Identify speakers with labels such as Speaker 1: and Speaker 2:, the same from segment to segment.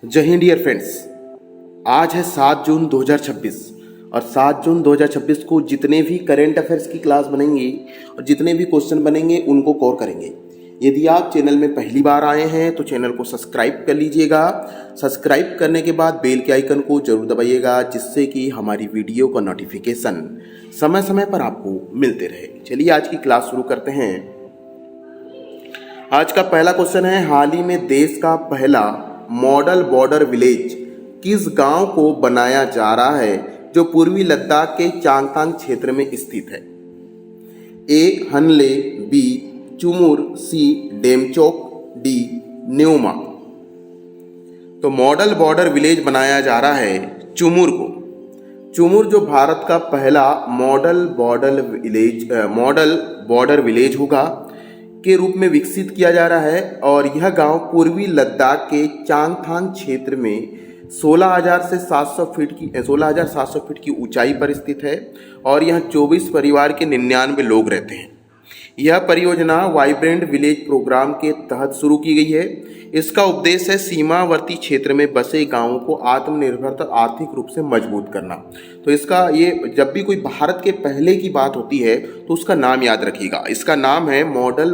Speaker 1: जय Hind dear friends. आज है 7 जून 2026 और 7 जून 2026 को जितने भी करेंट अफेयर्स की क्लास बनेंगी और जितने भी क्वेश्चन बनेंगे उनको कवर करेंगे। यदि आप चैनल में पहली बार आए हैं तो चैनल को सब्सक्राइब कर लीजिएगा। सब्सक्राइब करने के बाद बेल के आइकन को जरूर दबाइएगा, जिससे कि हमारी वीडियो का नोटिफिकेशन समय समय पर आपको मिलते रहे। चलिए आज की क्लास शुरू करते हैं। आज का पहला क्वेश्चन है, हाल ही में देश का पहला मॉडल बॉर्डर विलेज किस गांव को बनाया जा रहा है जो पूर्वी लद्दाख के चांगथांग क्षेत्र में स्थित है? ए हनले, बी चुमुर, सी डेमचोक, डी न्योमा। तो मॉडल बॉर्डर विलेज बनाया जा रहा है चुमुर को। चुमुर जो भारत का पहला मॉडल बॉर्डर विलेज होगा के रूप में विकसित किया जा रहा है और यह गांव पूर्वी लद्दाख के चांगथांग क्षेत्र में 16,700 फीट की ऊंचाई पर स्थित है और यहां 24 परिवार के 99 लोग रहते हैं। यह परियोजना वाइब्रेंट विलेज प्रोग्राम के तहत शुरू की गई है। इसका उद्देश्य है सीमावर्ती क्षेत्र में बसे गांवों को आत्मनिर्भर और आर्थिक रूप से मजबूत करना। तो इसका ये जब भी कोई भारत के पहले की बात होती है तो उसका नाम याद रखिएगा। इसका नाम है मॉडल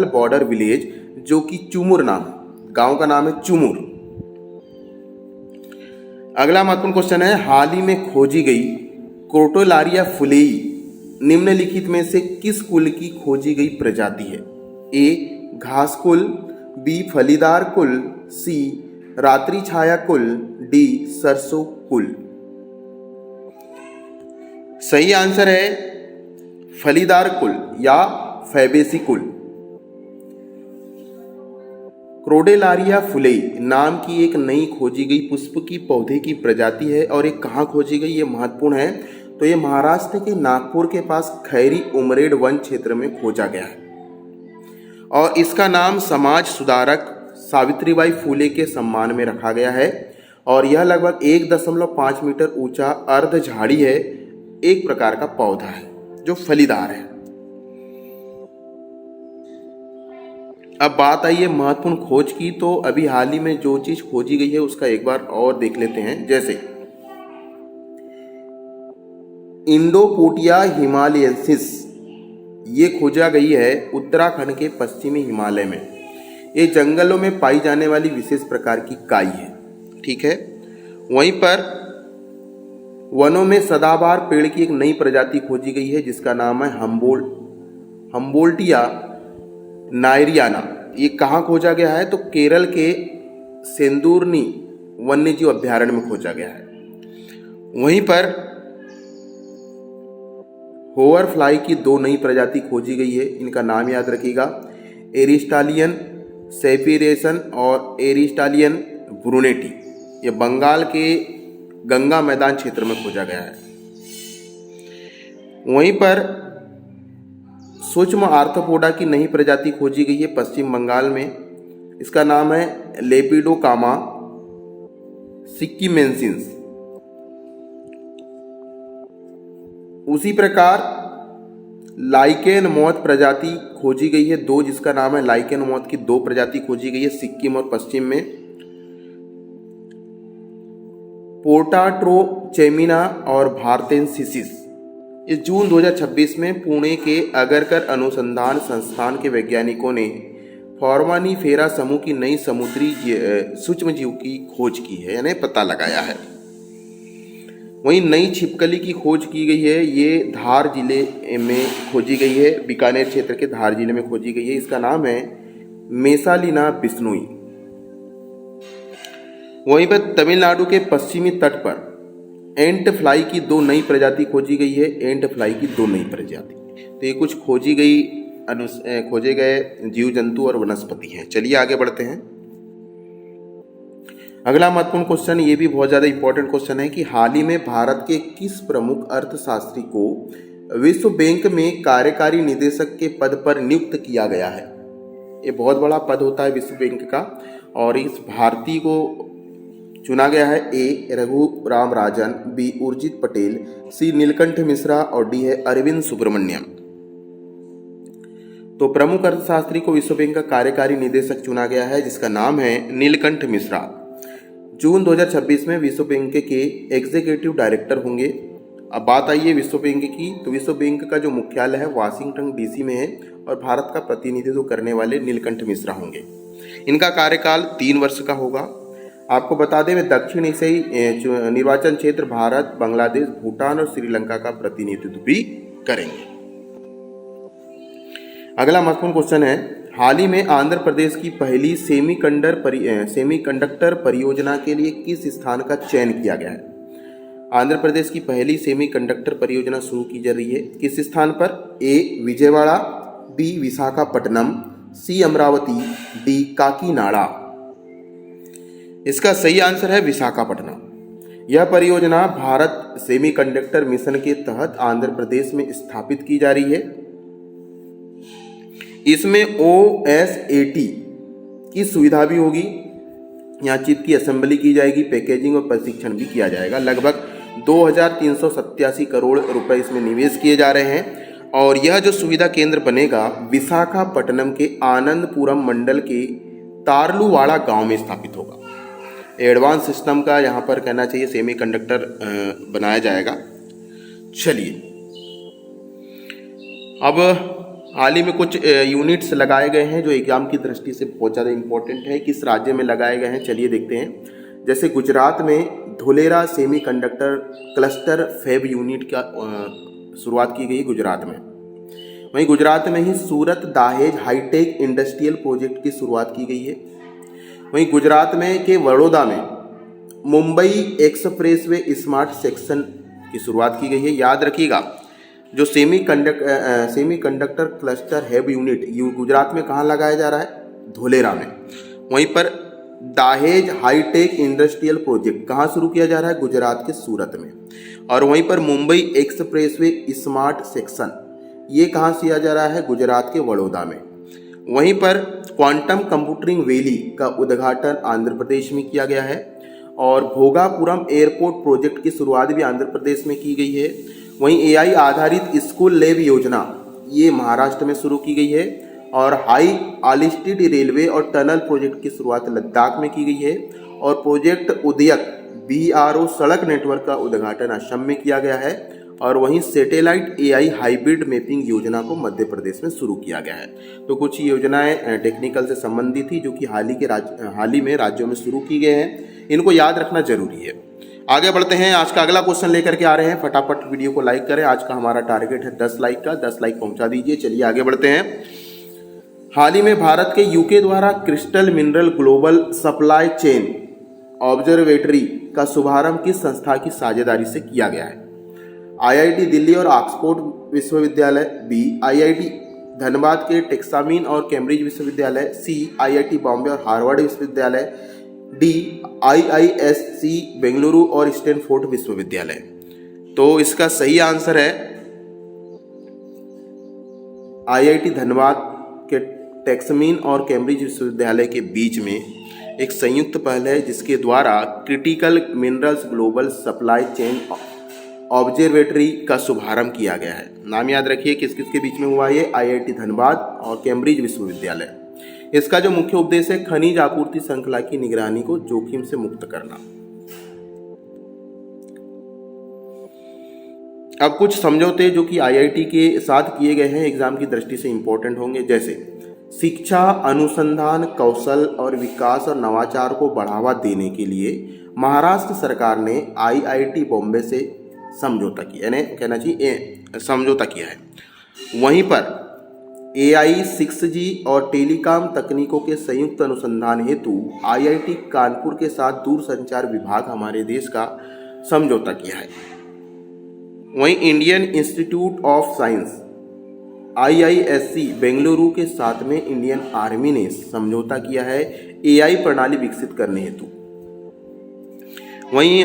Speaker 1: बॉर्डर विलेज, जो कि चुमुर नाम है। गांव का नाम है चुमुर। अगला महत्वपूर्ण क्वेश्चन है, हाल ही में खोजी गई क्रोटोलारिया फुलेई निम्नलिखित में से किस कुल की खोजी गई प्रजाति है? ए घास कुल, बी फलीदार कुल, सी रात्रि छाया कुल, डी सरसों कुल। सही आंसर है फलीदार कुल या फैबेसी कुल। क्रोडेलारिया फुलेई नाम की एक नई खोजी गई पुष्प की पौधे की प्रजाति है और ये कहाँ खोजी गई, ये महत्वपूर्ण है। तो ये महाराष्ट्र के नागपुर के पास खैरी उमरेड वन क्षेत्र में खोजा गया है और इसका नाम समाज सुधारक सावित्रीबाई फूले के सम्मान में रखा गया है और यह लगभग 1.5 मीटर ऊंचा अर्ध झाड़ी है, एक प्रकार का पौधा है जो फलीदार है। अब बात आई है महत्वपूर्ण खोज की, तो अभी हाल ही में जो चीज खोजी गई है उसका एक बार और देख लेते हैं। जैसे इंडोपोटिया हिमालयंसिस, ये खोजा गई है उत्तराखंड के पश्चिमी हिमालय में। ये जंगलों में पाई जाने वाली विशेष प्रकार की काई है, ठीक है। वहीं पर वनों में सदाबहार पेड़ की एक नई प्रजाति खोजी गई है जिसका नाम है हम्बोल्टिया नायरियाना। ये कहाँ खोजा गया है? तो केरल के सेंदूरनी वन्यजीव अभ्यारण्य में खोजा गया है। वहीं पर होवर फ्लाई की 2 नई प्रजाति खोजी गई है, इनका नाम याद रखिएगा, एरिस्टालियन सेफिरेसन और एरिस्टालियन ब्रूनेटी। ये बंगाल के गंगा मैदान क्षेत्र में खोजा गया है। वहीं पर सूक्ष्म आर्थ्रोपोडा की नई प्रजाति खोजी गई है पश्चिम बंगाल में। इसका नाम है लेपिडोकामा सिक्किमेंसिस। उसी प्रकार लाइकेन मौत प्रजाति खोजी गई है 2, जिसका नाम है लाइकेन मौत की 2 प्रजाति खोजी गई है सिक्किम और पश्चिम में। पोर्टाट्रोचेमिना और भारतेंसिस। इस जून 2026 में पुणे के अगरकर अनुसंधान संस्थान के वैज्ञानिकों ने फॉर्मानीफेरा समूह की नई समुद्री सूक्ष्म जीव की खोज की है, यानी पता लगाया है। वहीं नई छिपकली की खोज की गई है, ये धार जिले में खोजी गई है, बीकानेर क्षेत्र के धार जिले में खोजी गई है। इसका नाम है मेसालिना बिश्नोई। वहीं पर तमिलनाडु के पश्चिमी तट पर एंट फ्लाई की 2 नई प्रजाति खोजी गई है, एंट फ्लाई की 2 नई प्रजाति। तो ये कुछ खोजे गए जीव जंतु और वनस्पति हैं। चलिए आगे बढ़ते हैं। अगला महत्वपूर्ण क्वेश्चन, ये भी बहुत ज़्यादा इंपॉर्टेंट क्वेश्चन है कि हाल ही में भारत के किस प्रमुख अर्थशास्त्री को विश्व बैंक में कार्यकारी निदेशक के पद पर नियुक्त किया गया है? ये बहुत बड़ा पद होता है विश्व बैंक का और इस भारतीय को चुना गया है। ए रघुराम राजन, बी उर्जित पटेल, सी नीलकंठ मिश्रा और डी है अरविंद सुब्रमण्यम। तो प्रमुख अर्थशास्त्री को विश्व बैंक का कार्यकारी निदेशक चुना गया है, जिसका नाम है नीलकंठ मिश्रा। जून 2026 में विश्व बैंक के एग्जीक्यूटिव डायरेक्टर होंगे। अब बात आई है विश्व बैंक की, तो विश्व बैंक का जो मुख्यालय है वाशिंगटन डीसी में है और भारत का प्रतिनिधित्व करने वाले नीलकंठ मिश्रा होंगे। इनका कार्यकाल 3 वर्ष का होगा। आपको बता दें वे दक्षिण एशियाई निर्वाचन क्षेत्र भारत, बांग्लादेश, भूटान और श्रीलंका का प्रतिनिधित्व भी करेंगे। अगला महत्वपूर्ण क्वेश्चन है, हाल ही में आंध्र प्रदेश की पहली सेमीकंडक्टर परियोजना के लिए किस स्थान का चयन किया गया है? आंध्र प्रदेश की पहली सेमीकंडक्टर परियोजना शुरू की जा रही है किस स्थान पर? ए विजयवाड़ा, बी विशाखापट्टनम, सी अमरावती, डी काकीनाडा। इसका सही आंसर है विशाखापट्टनम। यह परियोजना भारत सेमीकंडक्टर मिशन के तहत आंध्र प्रदेश में स्थापित की जा रही है। इसमें OSAT की सुविधा भी होगी। यहाँ चिप की असेंबली की जाएगी, पैकेजिंग और प्रशिक्षण भी किया जाएगा। लगभग 2387 करोड़ रुपए इसमें निवेश किए जा रहे हैं और यह जो सुविधा केंद्र बनेगा विशाखापट्टनम के आनंदपुरम मंडल के तारलुवाड़ा गांव में स्थापित होगा। एडवांस सिस्टम का यहाँ पर कहना चाहिए सेमीकंडक्टर बनाया जाएगा। चलिए, अब हाल ही में कुछ यूनिट्स लगाए गए हैं जो एग्जाम की दृष्टि से बहुत ज़्यादा इंपॉर्टेंट है। किस राज्य में लगाए गए हैं चलिए देखते हैं। जैसे गुजरात में Dholera semiconductor cluster fab unit का शुरुआत की गई गुजरात में। वहीं गुजरात में ही Surat Dahej hitech industrial project की शुरुआत की गई है। वहीं गुजरात में के बड़ौदा में मुंबई एक्सप्रेसवे स्मार्ट सेक्शन की शुरुआत की गई है। याद रखिएगा, जो सेमीकंडक्टर क्लस्टर हैब यूनिट गुजरात में कहाँ लगाया जा रहा है? धोलेरा में। वहीं पर दाहेज हाईटेक इंडस्ट्रियल प्रोजेक्ट कहाँ शुरू किया जा रहा है? गुजरात के सूरत में। और वहीं पर मुंबई एक्सप्रेसवे स्मार्ट सेक्शन ये कहाँ से किया जा रहा है? गुजरात के बड़ौदा में। वहीं पर क्वांटम कंप्यूटिंग वैली का उद्घाटन आंध्र प्रदेश में किया गया है और भोगापुरम एयरपोर्ट प्रोजेक्ट की शुरुआत भी आंध्र प्रदेश में की गई है। वहीं AI आधारित स्कूल लैब योजना ये महाराष्ट्र में शुरू की गई है और हाई ऑल्टिट्यूड रेलवे और टनल प्रोजेक्ट की शुरुआत लद्दाख में की गई है और प्रोजेक्ट उदयक BRO सड़क नेटवर्क का उद्घाटन असम में किया गया है और वहीं सैटेलाइट AI हाइब्रिड मैपिंग योजना को मध्य प्रदेश में शुरू किया गया है। तो कुछ योजनाएं टेक्निकल से संबंधित थी जो कि हाल ही में राज्यों में शुरू की गए हैं। इनको याद रखना जरूरी है। आगे बढ़ते हैं, आज का अगला क्वेश्चन लेकर के आ रहे हैं। फटाफट वीडियो को लाइक करें। आज का हमारा टारगेट है 10 लाइक का, 10 लाइक पहुंचा दीजिए। चलिए आगे बढ़ते हैं। हाल ही में भारत के UK द्वारा crystal mineral global supply chain observatory का शुभारंभ किस संस्था की साझेदारी से किया गया है? IIT दिल्ली और ऑक्सफोर्ड विश्वविद्यालय, B IIT धनबाद के टेक्सामीन और कैम्ब्रिज विश्वविद्यालय, C IIT बॉम्बे और हार्वर्ड विश्वविद्यालय, D IISc बेंगलुरु और स्टैनफोर्ड विश्वविद्यालय। तो इसका सही आंसर है IIT धनबाद के टेक्सामीन और कैम्ब्रिज विश्वविद्यालय के बीच में एक संयुक्त पहल है जिसके द्वारा critical minerals global supply chain observatory का शुभारंभ किया गया है। नाम याद रखिए किस किस के बीच में हुआ ये? IIT धनबाद और कैम्ब्रिज विश्वविद्यालय। इसका जो मुख्य उद्देश्य है खनिज आपूर्ति श्रृंखला की निगरानी को जोखिम से मुक्त करना। अब कुछ समझौते जो कि IIT के साथ किए गए हैं एग्जाम की दृष्टि से इंपॉर्टेंट होंगे, जैसे शिक्षा, अनुसंधान, कौशल और विकास और नवाचार को बढ़ावा देने के लिए महाराष्ट्र सरकार ने IIT बॉम्बे से समझौता किया, यानी कहना चाहिए समझौता किया है। वहीं पर AI 6G और टेलीकॉम तकनीकों के संयुक्त अनुसंधान हेतु IIT कानपुर के साथ दूरसंचार विभाग हमारे देश का समझौता किया है। वहीं Indian institute of science IISc Bengaluru के साथ में इंडियन आर्मी ने समझौता किया है AI प्रणाली विकसित करने हेतु। वहीं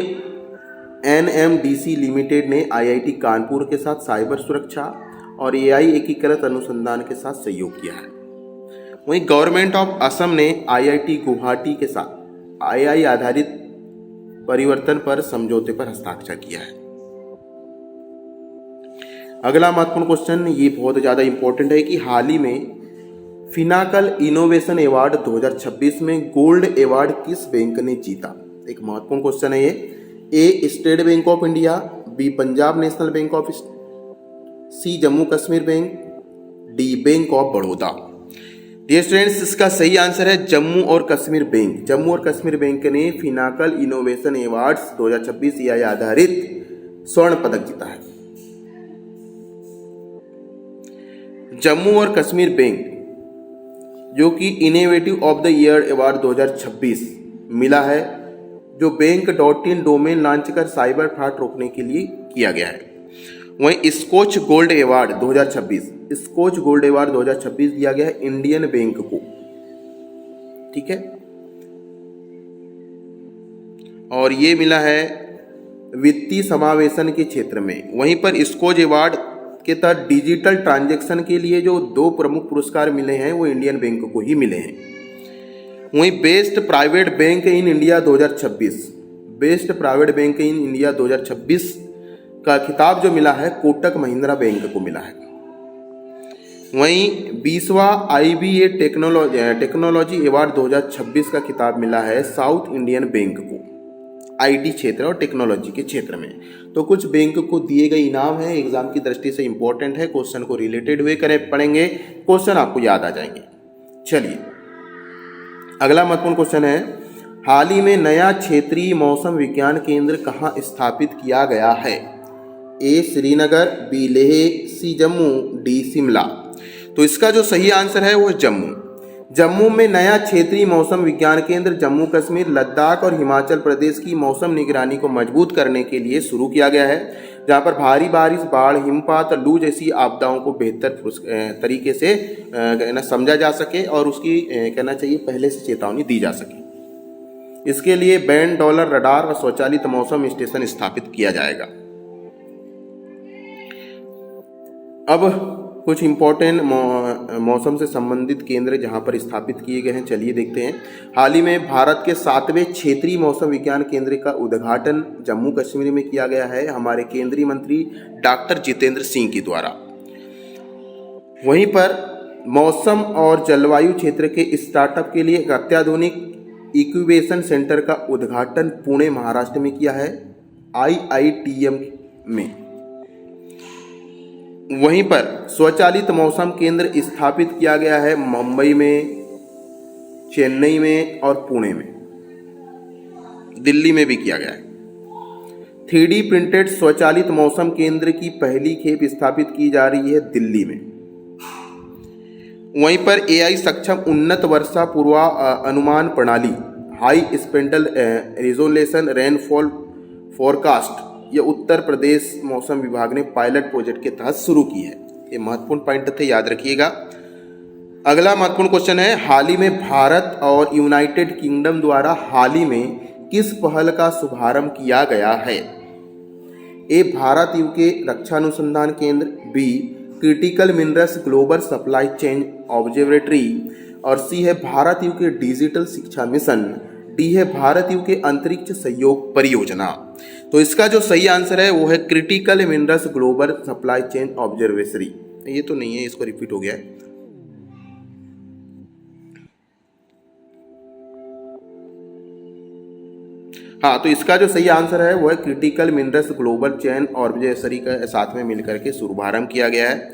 Speaker 1: NMDC लिमिटेड ने IIT कानपुर के साथ साइबर सुरक्षा और AI एकीकृत अनुसंधान के साथ सहयोग किया है। वहीं गवर्नमेंट ऑफ असम ने IIT गुवाहाटी के साथ AI आधारित परिवर्तन पर समझौते पर हस्ताक्षर किया है। अगला महत्वपूर्ण क्वेश्चन ये बहुत ज़्यादा इंपॉर्टेंट है कि हाल ही में फिनाकल इनोवेशन अवार्ड 2026 में गोल्ड अवार्ड किस बैंक ने जीता? एक महत्वपूर्ण क्वेश्चन है ये। A state bank of India, B Punjab national bank of, C Jammu Kashmir bank, D bank of Baroda. Dear students, इसका सही आंसर है जम्मू और कश्मीर बैंक। जम्मू और कश्मीर बैंक ने फिनाकल इनोवेशन अवार्ड्स 2026 एआई आधारित स्वर्ण पदक जीता है। जम्मू और कश्मीर बैंक जो कि innovative of the year award 2026 मिला है, जो बैंक.इन डोमेन लॉन्च कर साइबर फ्रॉड रोकने के लिए किया गया है। वहीं Skoch gold award 2026, Skoch gold award 2026 दिया गया है इंडियन बैंक को। ठीक है, और ये मिला है वित्तीय समावेशन के क्षेत्र में। वहीं पर स्कॉच अवार्ड के तहत डिजिटल ट्रांजैक्शन के लिए जो 2 प्रमुख पुरस्कार मिले हैं वो इंडियन बैंक को ही मिले हैं। वहीं best private bank in India 2026, best private bank in India 2026 का खिताब जो मिला है कोटक महिंद्रा बैंक को मिला है। वहीं 20वां IBA टेक्नोलॉजी अवार्ड 2026 का खिताब मिला है साउथ इंडियन बैंक को, IT क्षेत्र और टेक्नोलॉजी के क्षेत्र में। तो कुछ बैंक को दिए गए इनाम है, एग्जाम की दृष्टि से इंपॉर्टेंट है, क्वेश्चन को रिलेटेड हुए करें पढ़ेंगे, क्वेश्चन आपको याद आ जाएंगे। चलिए अगला महत्वपूर्ण क्वेश्चन है, हाल ही में नया क्षेत्रीय मौसम विज्ञान केंद्र कहाँ स्थापित किया गया है? ए श्रीनगर, बी लेह, सी जम्मू, डी शिमला। तो इसका जो सही आंसर है वो है जम्मू। जम्मू में नया क्षेत्रीय मौसम विज्ञान केंद्र जम्मू कश्मीर, लद्दाख और हिमाचल प्रदेश की मौसम निगरानी को मजबूत करने के लिए शुरू किया गया है, जहां पर भारी बारिश, बाढ़, हिमपात और लू जैसी आपदाओं को बेहतर तरीके से समझा जा सके और उसकी कहना चाहिए पहले से चेतावनी दी जा सके। इसके लिए बैंड डॉलर रडार और स्वचालित मौसम स्टेशन स्थापित किया जाएगा। अब कुछ इंपॉर्टेंट मौसम से संबंधित केंद्र जहां पर स्थापित किए गए हैं, चलिए देखते हैं। हाल ही में भारत के 7वें क्षेत्रीय मौसम विज्ञान केंद्र का उद्घाटन जम्मू कश्मीर में किया गया है हमारे केंद्रीय मंत्री डॉक्टर जितेंद्र सिंह के द्वारा। वहीं पर मौसम और जलवायु क्षेत्र के स्टार्टअप के लिए एक अत्याधुनिक इंक्यूबेशन सेंटर का उद्घाटन पुणे महाराष्ट्र में किया है IITM में। वहीं पर स्वचालित मौसम केंद्र स्थापित किया गया है मुंबई में, चेन्नई में और पुणे में, दिल्ली में भी किया गया है। 3D प्रिंटेड स्वचालित मौसम केंद्र की पहली खेप स्थापित की जा रही है दिल्ली में। वहीं पर AI सक्षम उन्नत वर्षा पूर्वानुमान प्रणाली high spectral resolution rainfall forecast ये उत्तर प्रदेश मौसम विभाग ने पायलट प्रोजेक्ट के तहत शुरू की है। ये महत्वपूर्ण पॉइंट थे, याद रखिएगा। अगला महत्वपूर्ण क्वेश्चन है, हाल ही में भारत और यूनाइटेड किंगडम द्वारा हाल ही में किस पहल का शुभारंभ किया गया है? ए भारत UK रक्षा अनुसंधान केंद्र, B critical minerals global supply chain observatory और सी है भारत UK डिजिटल शिक्षा मिशन, डी है भारत UK अंतरिक्ष सहयोग परियोजना। तो इसका जो सही आंसर है वो है critical minerals global supply chain observatory. ये तो नहीं है, इसको रिपीट हो गया है। हाँ, तो इसका जो सही आंसर है वो है critical minerals global chain observatory का साथ में मिलकर के शुभारंभ किया गया है।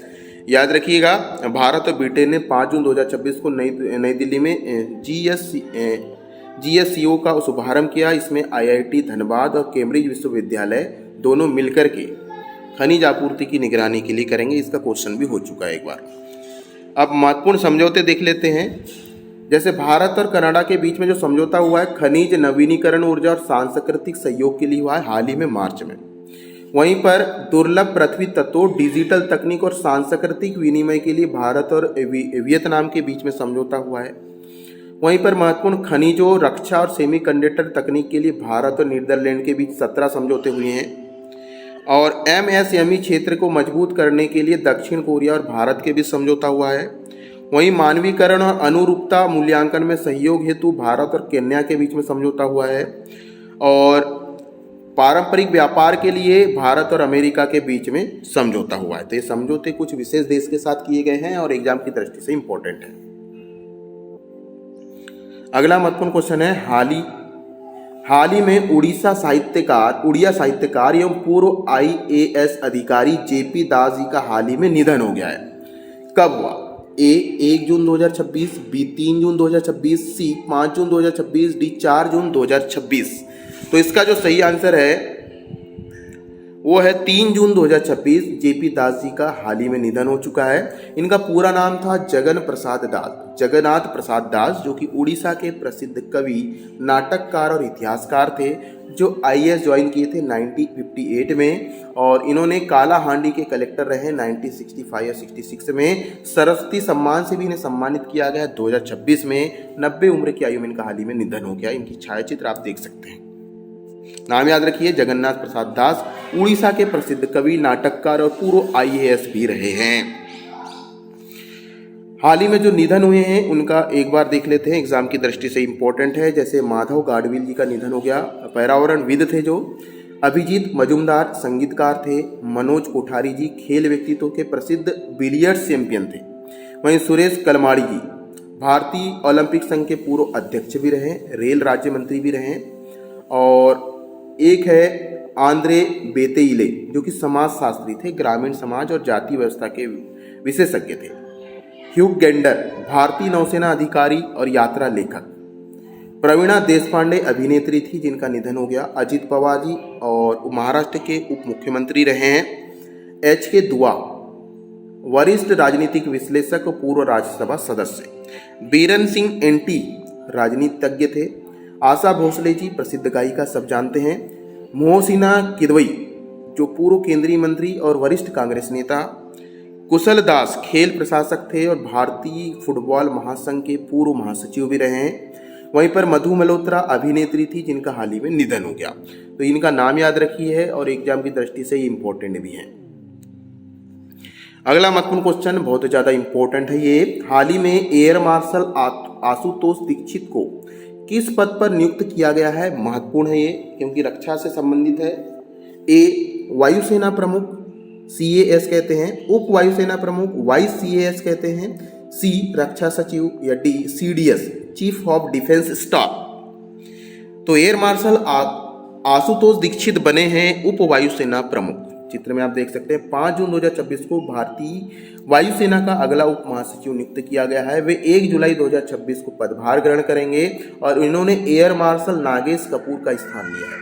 Speaker 1: याद रखिएगा, भारत और ब्रिटेन ने 5 जून 2026 को नई दिल्ली में GSCO का शुभारंभ किया। इसमें IIT धनबाद और कैम्ब्रिज विश्वविद्यालय दोनों मिलकर के खनिज आपूर्ति की निगरानी के लिए करेंगे। इसका क्वेश्चन भी हो चुका है एक बार। अब महत्वपूर्ण समझौते देख लेते हैं। जैसे भारत और कनाडा के बीच में जो समझौता हुआ है खनिज नवीनीकरण ऊर्जा और सांस्कृतिक सहयोग के लिए हुआ है हाल ही में मार्च में। वहीं पर दुर्लभ पृथ्वी तत्वों, डिजिटल तकनीक और सांस्कृतिक विनिमय के लिए भारत और वियतनाम के बीच में समझौता हुआ है। वहीं पर महत्वपूर्ण खनिजों, रक्षा और सेमीकंडक्टर तकनीक के लिए भारत और नीदरलैंड के बीच 17 समझौते हुए हैं। और MSME क्षेत्र को मजबूत करने के लिए दक्षिण कोरिया और भारत के बीच समझौता हुआ है। वहीं मानवीकरण और अनुरूपता मूल्यांकन में सहयोग हेतु भारत और केन्या के बीच में समझौता हुआ है। और पारंपरिक व्यापार के लिए भारत और अमेरिका के बीच में समझौता हुआ है। तो ये समझौते कुछ विशेष देश के साथ किए गए हैं और एग्जाम की दृष्टि से इंपॉर्टेंट है। अगला महत्वपूर्ण क्वेश्चन है, हाल ही में उड़िया साहित्यकार एवं पूर्व IAS अधिकारी JP दास जी का हाल ही में निधन हो गया है। कब हुआ? A 1 June 2026, B 3 June 2026, C 5 June 2026, D 4 जून 2026। तो इसका जो सही आंसर है वो है 3 जून 2026। JP दास जी का हाल ही में निधन हो चुका है। इनका पूरा नाम था जगन्नाथ प्रसाद दास, जो कि उड़ीसा के प्रसिद्ध कवि, नाटककार और इतिहासकार थे, जो IAS ज्वाइन किए थे 1958 में, और इन्होंने काला हांडी के कलेक्टर रहे 1965 या 66 में। सरस्वती सम्मान से भी इन्हें सम्मानित किया गया 2026 में। 90 उम्र की आयु में इनका हाल ही में निधन हो गया। इनकी छायाचित्र आप देख सकते हैं। नाम याद रखिए, जगन्नाथ प्रसाद दास उड़ीसा के प्रसिद्ध कवि, नाटककार और पूर्व IAS भी रहे हैं। हाल ही में जो निधन हुए हैं उनका एक बार देख लेते हैं, एग्जाम की दृष्टि से इंपॉर्टेंट है। जैसे माधव गाडविल जी का निधन हो गया, पर्यावरणविद थे जो। अभिजीत मजूमदार संगीतकार थे। मनोज कोठारी जी खेल व्यक्तित्व के प्रसिद्ध बिलियर्ड्स चैंपियन थे। वहीं सुरेश कलमाड़ी जी भारतीय ओलंपिक संघ के पूर्व अध्यक्ष भी रहे, रेल राज्य मंत्री भी रहे। और एक है आंद्रे बेतेइले, जो कि समाजशास्त्री थे, ग्रामीण समाज और जाति व्यवस्था के विशेषज्ञ थे। ह्यूग गेंडर भारतीय नौसेना अधिकारी और यात्रा लेखक। प्रवीणा देशपांडे अभिनेत्री थी जिनका निधन हो गया। अजित पवार जी और महाराष्ट्र के उप मुख्यमंत्री रहे हैं। HK दुआ वरिष्ठ राजनीतिक विश्लेषक और पूर्व राज्यसभा सदस्य। बीरन सिंह NT राजनीतिज्ञ थे। आशा भोसले जी प्रसिद्ध गायिका, सब जानते हैं। मोहसिना किदवई जो पूर्व केंद्रीय मंत्री और वरिष्ठ कांग्रेस नेता। कुशल दास खेल प्रशासक थे और भारतीय फुटबॉल महासंघ के पूर्व महासचिव भी रहे हैं। वहीं पर मधु मल्होत्रा अभिनेत्री थी जिनका हाल ही में निधन हो गया। तो इनका नाम याद रखिए है और एग्जाम की दृष्टि से ये इंपॉर्टेंट भी है। अगला महत्वपूर्ण क्वेश्चन बहुत ज़्यादा इंपॉर्टेंट है ये। हाल ही में एयर मार्शल आशुतोष दीक्षित को किस पद पर नियुक्त किया गया है? महत्वपूर्ण है ये क्योंकि रक्षा से संबंधित है। A वायुसेना प्रमुख CAS कहते हैं, उप वायुसेना प्रमुख YCAS कहते हैं, C रक्षा सचिव या D CDS chief of defence staff. तो एयर मार्शल आशुतोष दीक्षित बने हैं उप वायुसेना प्रमुख। चित्र में आप देख सकते हैं 5 जून 2026 को भारतीय वायुसेना का अगला उप महासचिव नियुक्त किया गया है। वे 1 जुलाई 2026 को पदभार ग्रहण करेंगे और इन्होंने एयर मार्शल नागेश कपूर का स्थान लिया है।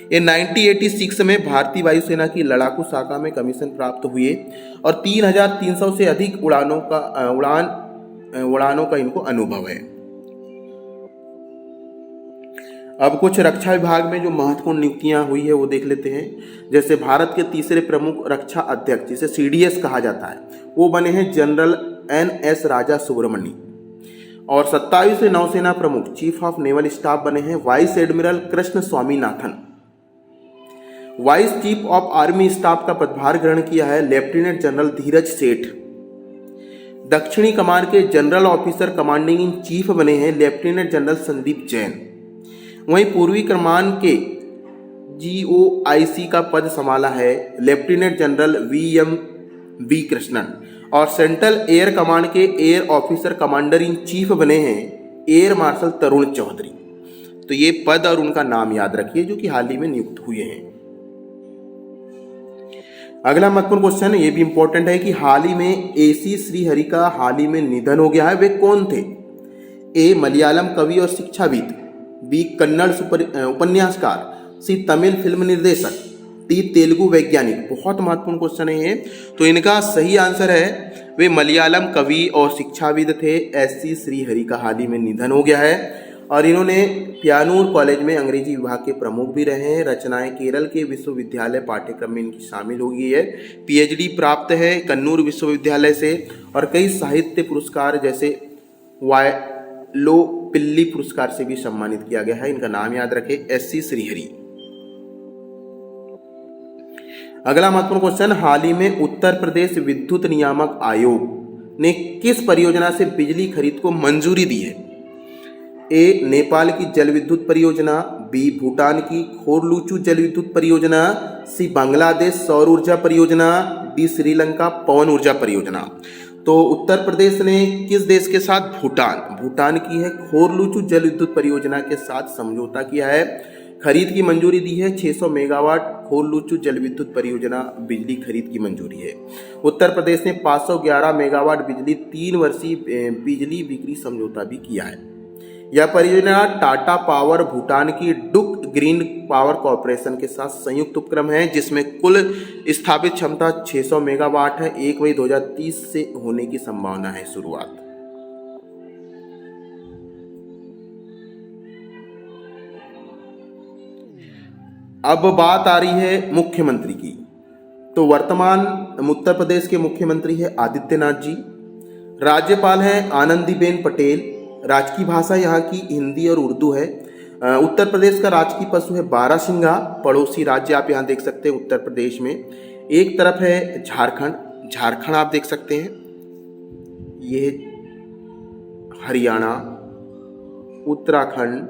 Speaker 1: ये 1986 में भारतीय वायुसेना की लड़ाकू शाखा में कमीशन प्राप्त हुए और 3300 से अधिक उड़ानों का इनको अनुभव है। अब कुछ रक्षा विभाग में जो महत्वपूर्ण नियुक्तियां हुई है वो देख लेते हैं। जैसे भारत के तीसरे प्रमुख रक्षा अध्यक्ष जिसे CDS कहा जाता है वो बने हैं जनरल NS राजा सुब्रमण्य। और 27वें नौसेना प्रमुख चीफ ऑफ नेवल स्टाफ बने हैं vice admiral Krishna Swaminathan. Vice chief of army staff का पदभार ग्रहण किया है लेफ्टिनेंट जनरल धीरज सेठ। दक्षिणी कमान के general officer commanding in chief बने हैं लेफ्टिनेंट जनरल संदीप जैन। वहीं पूर्वी कमान के GOIC का पद संभाला है लेफ्टिनेंट जनरल VM कृष्णन। और सेंट्रल एयर कमांड के air officer commander in chief बने हैं एयर मार्शल तरुण चौधरी। तो ये पद और उनका नाम याद रखिए जो कि हाल ही में नियुक्त हुए हैं। अगला महत्वपूर्ण क्वेश्चन ये भी इंपॉर्टेंट है कि हाल ही में AC श्रीहरि का हाल ही में निधन हो गया है। वे कौन थे? A मलयालम कवि और शिक्षाविद, B कन्नड़ उपन्यासकार, C तमिल फिल्म निर्देशक, D तेलुगु वैज्ञानिक। बहुत महत्वपूर्ण क्वेश्चन है ये। तो इनका सही आंसर है वे मलयालम कवि और शिक्षाविद थे। SC श्रीहरि का हाल ही में निधन हो गया है और इन्होंने पियानूर कॉलेज में अंग्रेजी विभाग के प्रमुख भी रहे हैं। रचनाएं केरल के विश्वविद्यालय पाठ्यक्रम में इनकी शामिल हो गई है। PhD प्राप्त है कन्नूर विश्वविद्यालय से और कई साहित्य पुरस्कार जैसे वायलोपिल्ली पुरस्कार से भी सम्मानित किया गया है। इनका नाम याद रखें SC श्रीहरि। अगला महत्वपूर्ण क्वेश्चन, हाल ही में उत्तर प्रदेश विद्युत नियामक आयोग ने किस परियोजना से बिजली खरीद को मंजूरी दी है? A नेपाल की जल विद्युत परियोजना, B भूटान की खोरलूचू जल विद्युत परियोजना, C बांग्लादेश सौर ऊर्जा परियोजना, D श्रीलंका पवन ऊर्जा परियोजना। तो उत्तर प्रदेश ने किस देश के साथ? भूटान की है खोरलुचु जल विद्युत परियोजना के साथ समझौता किया है। खरीद की मंजूरी दी है 600 मेगावाट खोरलुचु जल विद्युत परियोजना बिजली खरीद की मंजूरी है। उत्तर प्रदेश ने 511 मेगावाट बिजली 3 वर्षीय बिजली बिक्री समझौता भी किया है। यह परियोजना टाटा पावर भूटान की डुक ग्रीन पावर कॉरपोरेशन के साथ संयुक्त उपक्रम है, जिसमें कुल स्थापित क्षमता 600 मेगावाट है। 1 मई 2030 से होने की संभावना है शुरुआत। अब बात आ रही है मुख्यमंत्री की। तो वर्तमान उत्तर प्रदेश के मुख्यमंत्री है आदित्यनाथ जी। राज्यपाल है आनंदीबेन पटेल। राजकीय भाषा यहाँ की हिंदी और उर्दू है। उत्तर प्रदेश का राजकीय पशु है बारहसिंगा। पड़ोसी राज्य आप यहाँ देख सकते हैं उत्तर प्रदेश में। एक तरफ है झारखंड आप देख सकते हैं, ये हरियाणा, उत्तराखंड,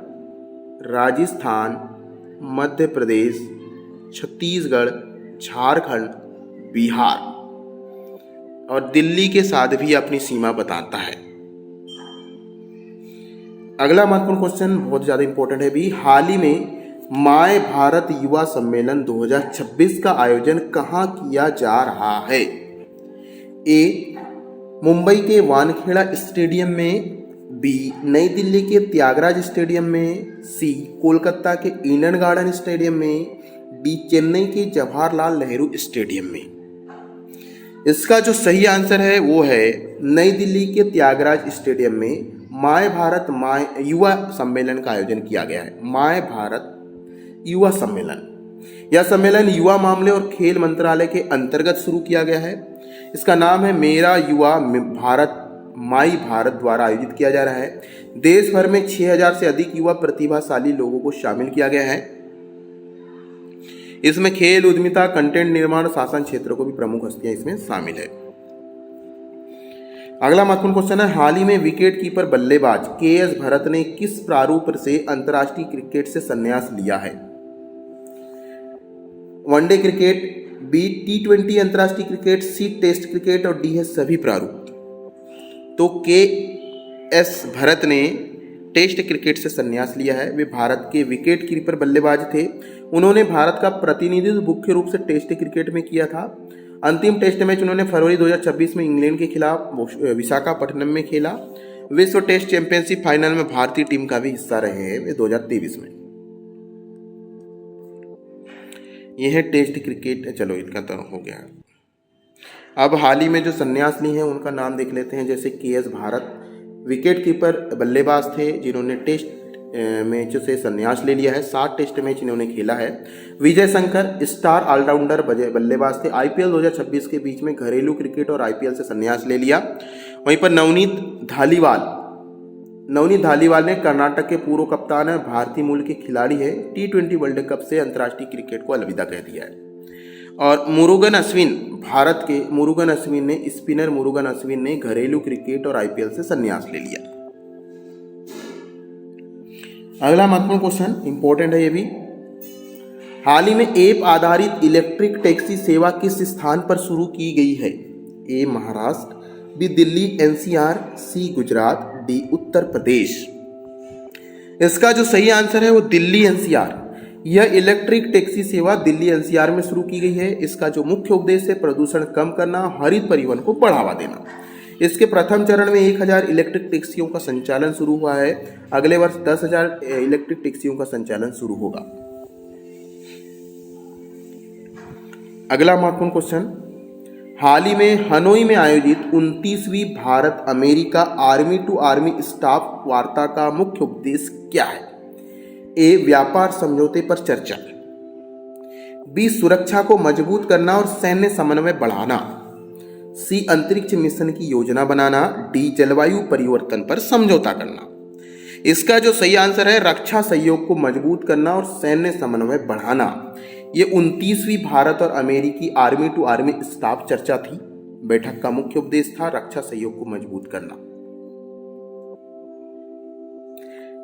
Speaker 1: राजस्थान, मध्य प्रदेश, छत्तीसगढ़, झारखंड, बिहार और दिल्ली के साथ भी अपनी सीमा बताता है। अगला महत्वपूर्ण क्वेश्चन बहुत ज्यादा इंपॉर्टेंट है भी। हाल ही में माय भारत युवा सम्मेलन 2026 का आयोजन कहाँ किया जा रहा है? ए, मुंबई के वानखेड़ा स्टेडियम में। बी, नई दिल्ली के त्यागराज स्टेडियम में। सी, कोलकाता के ईडन गार्डन स्टेडियम में। डी, चेन्नई के जवाहरलाल नेहरू स्टेडियम में। इसका जो सही आंसर है वो है नई दिल्ली के त्यागराज स्टेडियम में माय भारत माय युवा सम्मेलन का आयोजन किया गया है। माय भारत युवा सम्मेलन, यह सम्मेलन युवा मामले और खेल मंत्रालय के अंतर्गत शुरू किया गया है। इसका नाम है मेरा युवा भारत माई भारत द्वारा आयोजित किया जा रहा है। देश भर में 6000 से अधिक युवा प्रतिभाशाली लोगों को शामिल किया गया है। इसमें खेल, उद्यमिता, कंटेंट निर्माण, शासन क्षेत्रों को भी प्रमुख हस्तियां इसमें शामिल है। अगला महत्वपूर्ण क्वेश्चन है, हाल ही में विकेट कीपर बल्लेबाज के.एस. भरत ने किस प्रारूप से अंतर्राष्ट्रीय क्रिकेट से संन्यास लिया है? वनडे क्रिकेट, बी T20 अंतर्राष्ट्रीय क्रिकेट, सी टेस्ट क्रिकेट और डी है सभी प्रारूप। तो के.एस. भरत ने टेस्ट क्रिकेट से संन्यास लिया है। वे भारत के विकेट कीपर बल्लेबाज थे। उन्होंने भारत का प्रतिनिधित्व मुख्य रूप से टेस्ट क्रिकेट में किया था। अंतिम टेस्ट मैच उन्होंने फरवरी 2026 में इंग्लैंड के खिलाफ विशाखापट्टनम में खेला। विश्व टेस्ट चैंपियनशिप फाइनल में भारतीय टीम का भी हिस्सा रहे हैं वे 2023 में। यह है टेस्ट क्रिकेट। चलो इनका तो हो गया। अब हाल ही में जो संन्यास ली हैं उनका नाम देख लेते हैं। जैसे के.एस. भारत विकेट कीपर बल्लेबाज थे जिन्होंने टेस्ट मैचों से संन्यास ले लिया है। 7 टेस्ट मैच इन्होंने खेला है। विजय शंकर स्टार ऑलराउंडर बल्लेबाज थे। आईपीएल 2026 के बीच में घरेलू क्रिकेट और आईपीएल से संन्यास ले लिया। वहीं पर नवनीत धालीवाल ने कर्नाटक के पूर्व कप्तान है, भारतीय मूल के खिलाड़ी है। T20 वर्ल्ड कप से अंतर्राष्ट्रीय क्रिकेट को अलविदा कह दिया है। और मुरुगन अश्विन, भारत के स्पिनर मुरुगन अश्विन ने घरेलू क्रिकेट और आईपीएल से संन्यास ले लिया। अगला महत्वपूर्ण क्वेश्चन इंपॉर्टेंट है ये भी। हाल ही में ऐप आधारित इलेक्ट्रिक टैक्सी सेवा किस स्थान पर शुरू की गई है? ए महाराष्ट्र, बी दिल्ली NCR, सी गुजरात, डी उत्तर प्रदेश। इसका जो सही आंसर है वो दिल्ली NCR। यह इलेक्ट्रिक टैक्सी सेवा दिल्ली NCR में शुरू की गई है। इसका जो मुख्य उद्देश्य है प्रदूषण कम करना, हरित परिवहन को बढ़ावा देना। इसके प्रथम चरण में 1000 इलेक्ट्रिक टैक्सियों का संचालन शुरू हुआ है। अगले वर्ष 10,000 इलेक्ट्रिक टैक्सियों का संचालन शुरू होगा। अगला महत्वपूर्ण क्वेश्चन, हाल ही में हनोई में आयोजित 29वीं Bharat America army to army staff वार्ता का मुख्य उद्देश्य क्या है? ए व्यापार समझौते पर चर्चा, बी सुरक्षा को मजबूत करना और सैन्य समन्वय बढ़ाना, सी अंतरिक्ष मिशन की योजना बनाना, डी जलवायु परिवर्तन पर समझौता करना। इसका जो सही आंसर है रक्षा सहयोग को मजबूत करना और सैन्य समन्वय बढ़ाना। ये 29वीं भारत और अमेरिकी आर्मी टू आर्मी स्टाफ चर्चा थी। बैठक का मुख्य उद्देश्य था रक्षा सहयोग को मजबूत करना।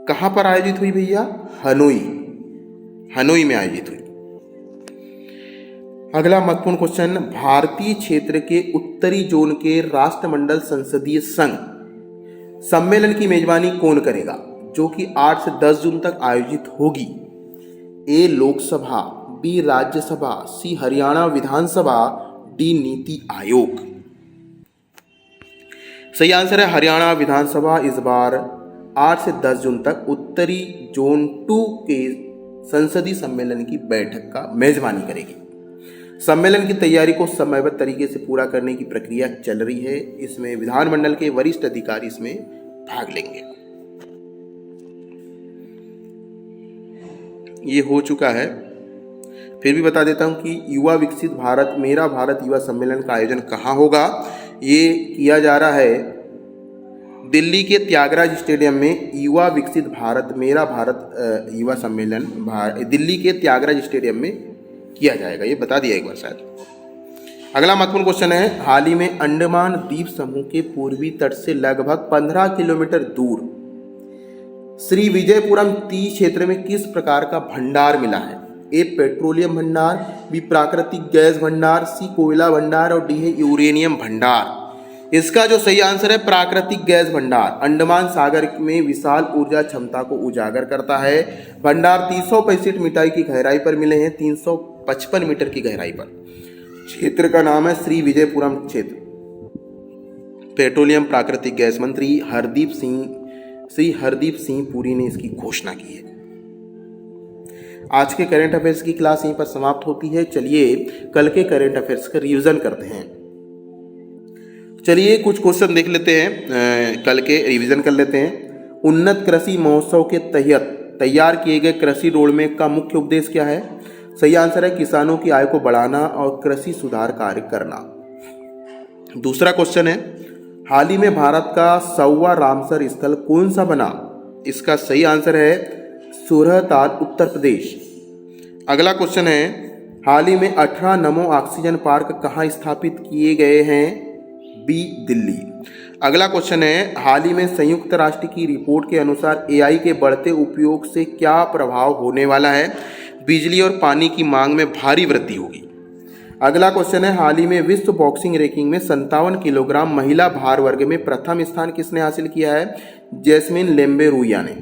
Speaker 1: कहां पर आयोजित हुई भैया? हनोई में आयोजित हुई। अगला महत्वपूर्ण क्वेश्चन, भारतीय क्षेत्र के उत्तरी जोन के राष्ट्रमंडल संसदीय संघ सम्मेलन की मेजबानी कौन करेगा, जो कि 8 से 10 जून तक आयोजित होगी? ए लोकसभा, बी राज्यसभा, सी हरियाणा विधानसभा, डी नीति आयोग। सही आंसर है हरियाणा विधानसभा इस बार 8 से 10 जून तक उत्तरी जोन 2 के संसदीय सम्मेलन की बैठक का मेजबानी करेगी। सम्मेलन की तैयारी को समयबद्ध तरीके से पूरा करने की प्रक्रिया चल रही है। इसमें विधानमंडल के वरिष्ठ अधिकारी इसमें भाग लेंगे। ये हो चुका है, फिर भी बता देता हूं कि युवा विकसित भारत मेरा भारत युवा सम्मेलन का आयोजन कहाँ होगा। ये किया जा रहा है दिल्ली के त्यागराज स्टेडियम में। युवा विकसित भारत मेरा भारत युवा सम्मेलन दिल्ली के त्यागराज स्टेडियम में किया जाएगा, ये बता दिया एक बार शायद। अगला महत्वपूर्ण क्वेश्चन है, हाल ही में अंडमान द्वीप समूह के पूर्वी तट से लगभग 15 किलोमीटर दूर श्री विजयपुरम तीज क्षेत्र में किस प्रकार का भंडार मिला है? ए पेट्रोलियम भंडार, बी प्राकृतिक गैस भंडार, सी कोयला भंडार और डी है यूरेनियम भंडार। इसका जो सही आंसर है प्राकृतिक गैस भंडार अंडमान सागर में विशाल ऊर्जा क्षमता को उजागर करता है। भंडार 365 मीटर की गहराई पर मिले हैं, 355 मीटर की गहराई पर। क्षेत्र का नाम है श्री विजयपुरम क्षेत्र। पेट्रोलियम प्राकृतिक गैस मंत्री श्री हरदीप सिंह पुरी ने इसकी घोषणा की है। आज के करंट अफेयर्स की क्लास यहीं पर समाप्त होती है। चलिए कल के करंट अफेयर्स का रिवीजन करते हैं। चलिए कुछ क्वेश्चन देख लेते हैं, कल के रिवीजन कर लेते हैं। उन्नत कृषि महोत्सव के तहत तैयार किए गए कृषि रोडमैप का मुख्य उद्देश्य क्या है? सही आंसर है किसानों की आय को बढ़ाना और कृषि सुधार कार्य करना। दूसरा क्वेश्चन है, हाल ही में भारत का 100वां रामसर स्थल कौन सा बना? इसका सही आंसर है सूरहताल, उत्तर प्रदेश। अगला क्वेश्चन है, हाल ही में 18 नमो ऑक्सीजन पार्क कहाँ स्थापित किए गए हैं? बी दिल्ली। अगला क्वेश्चन है, हाल ही में संयुक्त राष्ट्र की रिपोर्ट के अनुसार एआई के बढ़ते उपयोग से क्या प्रभाव होने वाला है? बिजली और पानी की मांग में भारी वृद्धि होगी। अगला क्वेश्चन है, हाल ही में विश्व बॉक्सिंग रैंकिंग में 57 किलोग्राम महिला भार वर्ग में प्रथम स्थान किसने हासिल किया है? जैस्मिन लेम्बेरुया ने।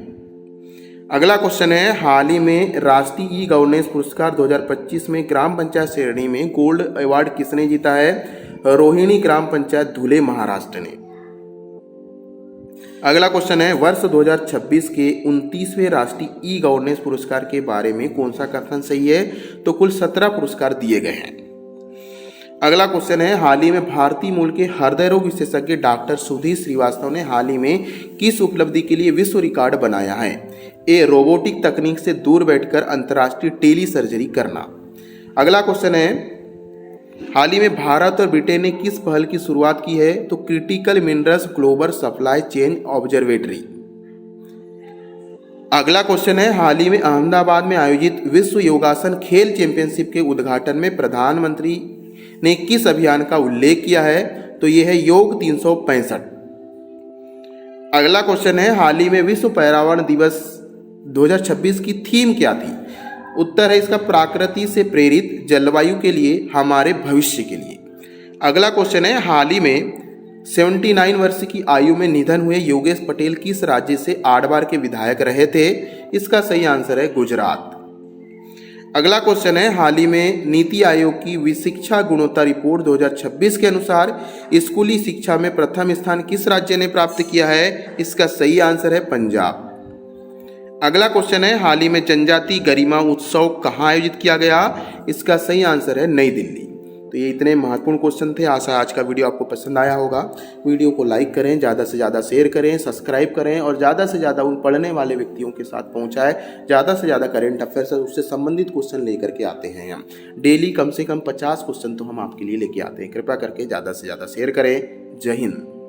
Speaker 1: अगला क्वेश्चन है, हाल ही में राष्ट्रीय ई गवर्नेंस पुरस्कार 2025 में ग्राम पंचायत श्रेणी में गोल्ड अवार्ड किसने जीता है? रोहिणी ग्राम पंचायत धुले, महाराष्ट्र ने। अगला क्वेश्चन है, वर्ष 2026 के 29वें राष्ट्रीय ई गवर्नेंस पुरस्कार के बारे में कौन सा कथन सही है? तो कुल 17 पुरस्कार दिए गए हैं। अगला क्वेश्चन है, हाल ही में भारतीय मूल के हृदय रोग विशेषज्ञ डॉक्टर सुधीर श्रीवास्तव ने हाल ही में किस उपलब्धि के लिए विश्व रिकॉर्ड बनाया है? ए रोबोटिक तकनीक से दूर बैठकर अंतर्राष्ट्रीय टेली सर्जरी करना। अगला क्वेश्चन है, हाल ही में भारत और ब्रिटेन ने किस पहल की शुरुआत की है? तो critical minerals global supply chain observatory. अगला क्वेश्चन है, हाल ही में अहमदाबाद में आयोजित विश्व योगासन खेल चैंपियनशिप के उद्घाटन में प्रधानमंत्री ने किस अभियान का उल्लेख किया है? तो यह है योग 365। अगला क्वेश्चन है, हाल ही में विश्व पर्यावरण दिवस 2026 की थीम क्या थी? उत्तर है इसका प्रकृति से प्रेरित जलवायु के लिए हमारे भविष्य के लिए। अगला क्वेश्चन है, हाल ही में 79 वर्ष की आयु में निधन हुए योगेश पटेल किस राज्य से 8 बार के विधायक रहे थे? इसका सही आंसर है गुजरात। अगला क्वेश्चन है, हाल ही में नीति आयोग की शिक्षा गुणवत्ता रिपोर्ट 2026 के अनुसार स्कूली शिक्षा में प्रथम स्थान किस राज्य ने प्राप्त किया है? इसका सही आंसर है पंजाब। अगला क्वेश्चन है, हाल ही में जनजाति गरिमा उत्सव कहाँ आयोजित किया गया? इसका सही आंसर है नई दिल्ली। तो ये इतने महत्वपूर्ण क्वेश्चन थे। आशा आज का वीडियो आपको पसंद आया होगा। वीडियो को लाइक करें, ज़्यादा से ज़्यादा शेयर करें, सब्सक्राइब करें और ज़्यादा से ज़्यादा उन पढ़ने वाले व्यक्तियों के साथ पहुँचाएं। ज़्यादा से ज़्यादा करंट अफेयर्स उससे संबंधित क्वेश्चन लेकर के आते हैं हम। डेली कम से कम 50 क्वेश्चन तो हम आपके लिए लेके आते हैं। कृपया करके ज़्यादा से ज़्यादा शेयर करें। जय हिंद।